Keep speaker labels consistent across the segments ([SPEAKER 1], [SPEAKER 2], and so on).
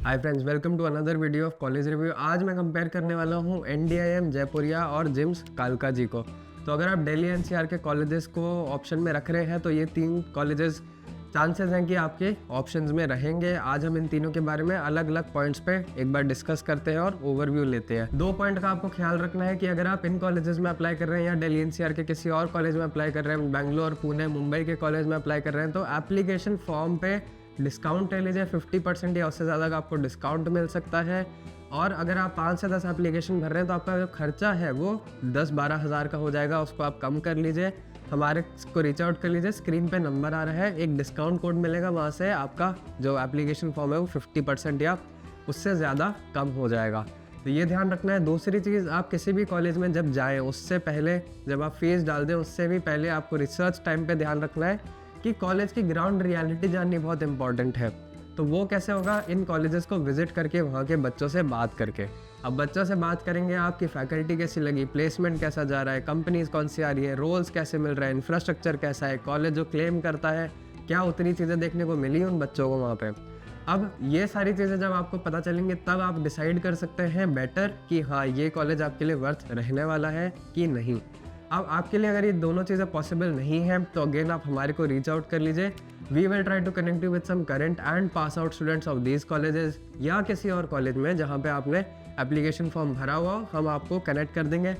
[SPEAKER 1] Hi friends, welcome to another video of college review. आज मैं compare करने वाला हूँ NDIM जयपुरिया और जिम्स कालका जी को। तो अगर आप दिल्ली NCR के कॉलेजेस को ऑप्शन में रख रहे हैं तो ये तीन कॉलेजेस चांसेस हैं कि आपके ऑप्शंस में रहेंगे। आज हम इन तीनों के बारे में अलग अलग पॉइंट्स पे एक बार डिस्कस करते हैं और ओवरव्यू लेते हैं। 2 पॉइंट का आपको ख्याल रखना है कि अगर आप इन कॉलेजेस में अप्लाई कर रहे हैं या दिल्ली NCR के किसी और कॉलेज में अप्लाई कर रहे हैं, बेंगलोर, पुणे, मुंबई के कॉलेज में अप्लाई कर रहे हैं, तो एप्लीकेशन फॉर्म पे डिस्काउंट ले लीजिए। 50% या उससे ज़्यादा का आपको डिस्काउंट मिल सकता है। और अगर आप 5 से 10 एप्लीकेशन भर रहे हैं तो आपका जो खर्चा है वो 10-12 हज़ार का हो जाएगा। उसको आप कम कर लीजिए, हमारे को रीच आउट कर लीजिए। स्क्रीन पे नंबर आ रहा है, एक डिस्काउंट कोड मिलेगा, वहाँ से आपका जो एप्लीकेशन फॉर्म है वो 50% या उससे ज़्यादा कम हो जाएगा। तो ये ध्यान रखना है। दूसरी चीज़, आप किसी भी कॉलेज में जब जाएँ उससे पहले, जब आप फीस डाल दें उससे भी पहले आपको रिसर्च टाइम पे ध्यान रखना है कि कॉलेज की ग्राउंड रियलिटी जाननी बहुत इंपॉर्टेंट है। तो वो कैसे होगा? इन कॉलेजेस को विजिट करके, वहाँ के बच्चों से बात करके। अब बच्चों से बात करेंगे, आपकी फैकल्टी कैसी लगी, प्लेसमेंट कैसा जा रहा है, कंपनीज कौन सी आ रही है, रोल्स कैसे मिल रहे हैं, इंफ्रास्ट्रक्चर कैसा है, कॉलेज जो क्लेम करता है क्या उतनी चीज़ें देखने को मिली उन बच्चों को वहाँ पे। अब ये सारी चीज़ें जब आपको पता चलेंगी तब आप डिसाइड कर सकते हैं बेटर कि हाँ, ये कॉलेज आपके लिए वर्थ रहने वाला है कि नहीं। अब आपके लिए अगर ये दोनों चीज़ें पॉसिबल नहीं है तो अगेन आप हमारे को रीच आउट कर लीजिए। We will try to connect you with some current and pass out students of these colleges, या किसी और कॉलेज में जहाँ पे आपने एप्लीकेशन फॉर्म भरा हुआ, हम आपको कनेक्ट कर देंगे।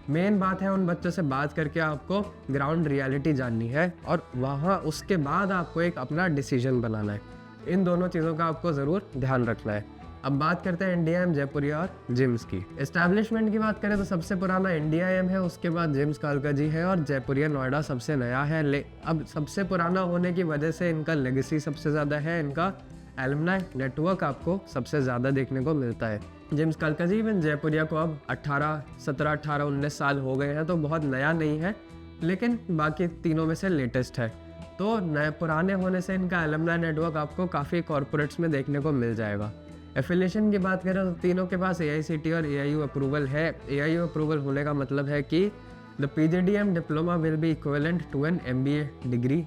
[SPEAKER 1] मेन बात है उन बच्चों से बात करके आपको ग्राउंड रियलिटी जाननी है और वहाँ उसके बाद आपको एक अपना डिसीजन बनाना है। इन दोनों चीज़ों का आपको ज़रूर ध्यान रखना है। अब बात करते हैं NDIM जयपुरिया और जिम्स की। एस्टैब्लिशमेंट की बात करें तो सबसे पुराना NDIM है, उसके बाद जिम्स कालका जी है और जयपुरिया नोएडा सबसे नया है। अब सबसे पुराना होने की वजह से इनका लेगेसी सबसे ज़्यादा है, इनका एलुमनाई नेटवर्क आपको सबसे ज़्यादा देखने को मिलता है। जिम्स कालका जी में जयपुरिया को अब 19 साल हो गए हैं, तो बहुत नया नहीं है, लेकिन बाकी तीनों में से लेटेस्ट है। तो नए पुराने होने से इनका एलुमनाई नेटवर्क आपको काफ़ी कॉरपोरेट्स में देखने को मिल जाएगा। एफिलिएशन की बात करें तो तीनों के पास AICTE और AIU अप्रूवल है। AIU अप्रूवल होने का मतलब है कि the PGDM diploma will be equivalent to an MBA degree.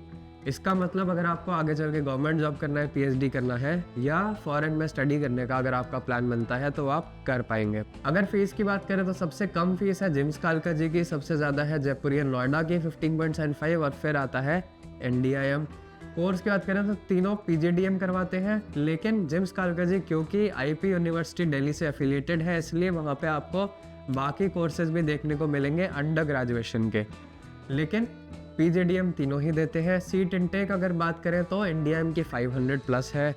[SPEAKER 1] इसका मतलब अगर आपको आगे चल के गवर्नमेंट जॉब करना है, PhD करना है या फॉरेन में स्टडी करने का अगर आपका प्लान बनता है तो आप कर पाएंगे। अगर फीस की बात करें तो सबसे कम फीस है जिम्स कालका जी की, सबसे ज़्यादा है जयपुरिया नोएडा की 15.75 और फिर आता है NDIM। कोर्स की बात करें तो तीनों PGDM करवाते हैं, लेकिन जिम्स कालका जी क्योंकि IP यूनिवर्सिटी दिल्ली से एफिलिएटेड है, इसलिए वहाँ पे आपको बाकी कोर्सेज भी देखने को मिलेंगे अंडर ग्रेजुएशन के, लेकिन PGDM तीनों ही देते हैं। सीट इनटेक अगर बात करें तो NDIM की 500 प्लस है,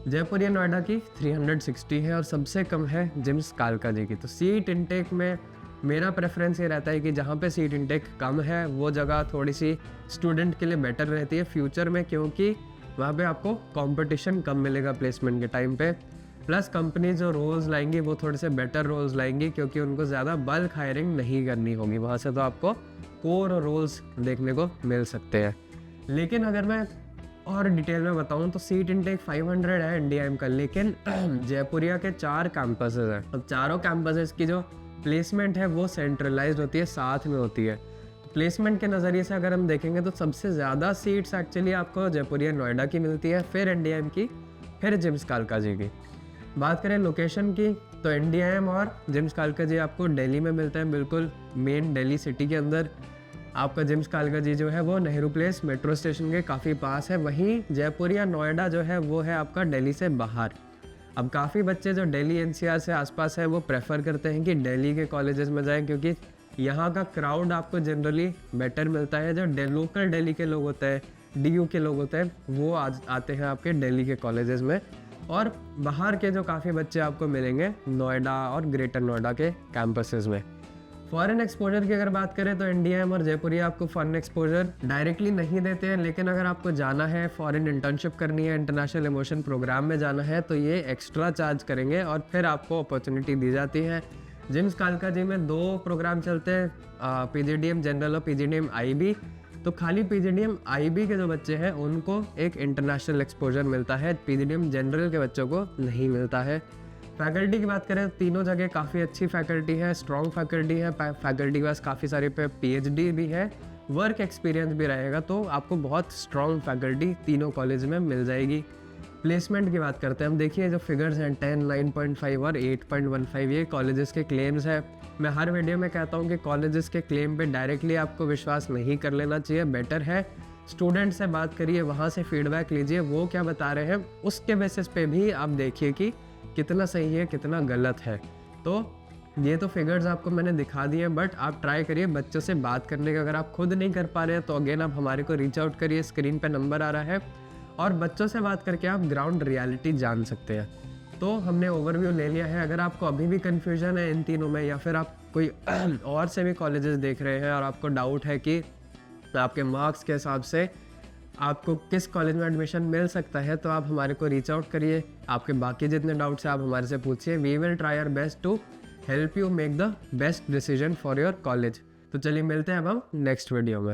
[SPEAKER 1] जयपुरिया नोएडा की 360 है और सबसे कम है जिम्स कालका जी की। तो सीट इनटेक में मेरा प्रेफरेंस ये रहता है कि जहाँ पे सीट इनटेक कम है वो जगह थोड़ी सी स्टूडेंट के लिए बेटर रहती है फ्यूचर में, क्योंकि वहाँ पे आपको कंपटीशन कम मिलेगा प्लेसमेंट के टाइम पे। प्लस कंपनी जो रोल्स लाएंगी वो थोड़े से बेटर रोल्स लाएंगी, क्योंकि उनको ज़्यादा बल्क हायरिंग नहीं करनी होगी। वहाँ से तो आपको कोर रोल्स देखने को मिल सकते हैं। लेकिन अगर मैं और डिटेल में बताऊँ तो सीट इनटेक 500 है NDIM का, लेकिन जयपुरिया के 4 कैंपसेस हैं। अब चारों कैंपसेस की जो प्लेसमेंट है वो सेंट्रलाइज्ड होती है, साथ में होती है। प्लेसमेंट के नज़रिए से अगर हम देखेंगे तो सबसे ज़्यादा सीट्स एक्चुअली आपको जयपुरिया नोएडा की मिलती है, फिर NDIM की, फिर जिम्स कालका जी की। बात करें लोकेशन की तो NDIM और जिम्स कालका जी आपको दिल्ली में मिलते हैं, बिल्कुल मेन दिल्ली सिटी के अंदर। आपका जिम्स कालका जी जो है वो नेहरू प्लेस मेट्रो स्टेशन के काफ़ी पास है, वहीं जयपुरिया नोएडा जो है वो है आपका दिल्ली से बाहर। अब काफ़ी बच्चे जो दिल्ली NCR से आसपास है वो प्रेफर करते हैं कि दिल्ली के कॉलेजेस में जाएं, क्योंकि यहाँ का क्राउड आपको जनरली बेटर मिलता है। जो लोकल दिल्ली के लोग होते हैं, DU के लोग होते हैं, वो आते हैं आपके दिल्ली के कॉलेजेस में, और बाहर के जो काफ़ी बच्चे आपको मिलेंगे नोएडा और ग्रेटर नोएडा के कैंपसेस में। फॉरेन एक्सपोजर की अगर बात करें तो NDIM और जयपुरिया आपको फॉरेन एक्सपोजर डायरेक्टली नहीं देते हैं, लेकिन अगर आपको जाना है, फॉरेन इंटर्नशिप करनी है, इंटरनेशनल इमोशन प्रोग्राम में जाना है, तो ये एक्स्ट्रा चार्ज करेंगे और फिर आपको अपॉर्चुनिटी दी जाती है। जिम्स कालका जी में 2 प्रोग्राम चलते हैं, PGDM जनरल और PGDM IB। तो खाली PGDM IB के जो बच्चे हैं उनको एक इंटरनेशनल एक्सपोजर मिलता है, PGDM जनरल के बच्चों को नहीं मिलता है। फैकल्टी की बात करें तो तीनों जगह काफ़ी अच्छी फैकल्टी है, स्ट्रॉन्ग फैकल्टी है। फैकल्टी के पास काफ़ी सारे पे PhD भी है, वर्क एक्सपीरियंस भी रहेगा, तो आपको बहुत स्ट्रॉन्ग फैकल्टी तीनों कॉलेज में मिल जाएगी। प्लेसमेंट की बात करते हैं हम। देखिए जो फिगर्स हैं 10, 9.5 और 8.15 ये कॉलेजेस के क्लेम्स हैं। मैं हर वीडियो में कहता हूँ कि कॉलेजेस के क्लेम पे डायरेक्टली आपको विश्वास नहीं कर लेना चाहिए। बेटर है स्टूडेंट से बात करिए, वहाँ से फीडबैक लीजिए, वो क्या बता रहे हैं उसके बेसिस पे भी आप देखिए कि कितना सही है कितना गलत है। तो ये तो फिगर्स आपको मैंने दिखा दिए हैं, बट आप ट्राई करिए बच्चों से बात करने का। अगर आप खुद नहीं कर पा रहे हैं तो अगेन आप हमारे को रीच आउट करिए, स्क्रीन पे नंबर आ रहा है, और बच्चों से बात करके आप ग्राउंड रियलिटी जान सकते हैं। तो हमने ओवरव्यू ले लिया है। अगर आपको अभी भी कन्फ्यूजन है इन तीनों में, या फिर आप कोई और से भी कॉलेजेस देख रहे हैं और आपको डाउट है कि आपके मार्क्स के हिसाब से आपको किस कॉलेज में एडमिशन मिल सकता है, तो आप हमारे को रीच आउट करिए। आपके बाकी जितने डाउट्स हैं आप हमारे से पूछिए। We will try our best to help you make the best decision for your college. तो चलिए मिलते हैं अब हम नेक्स्ट वीडियो में।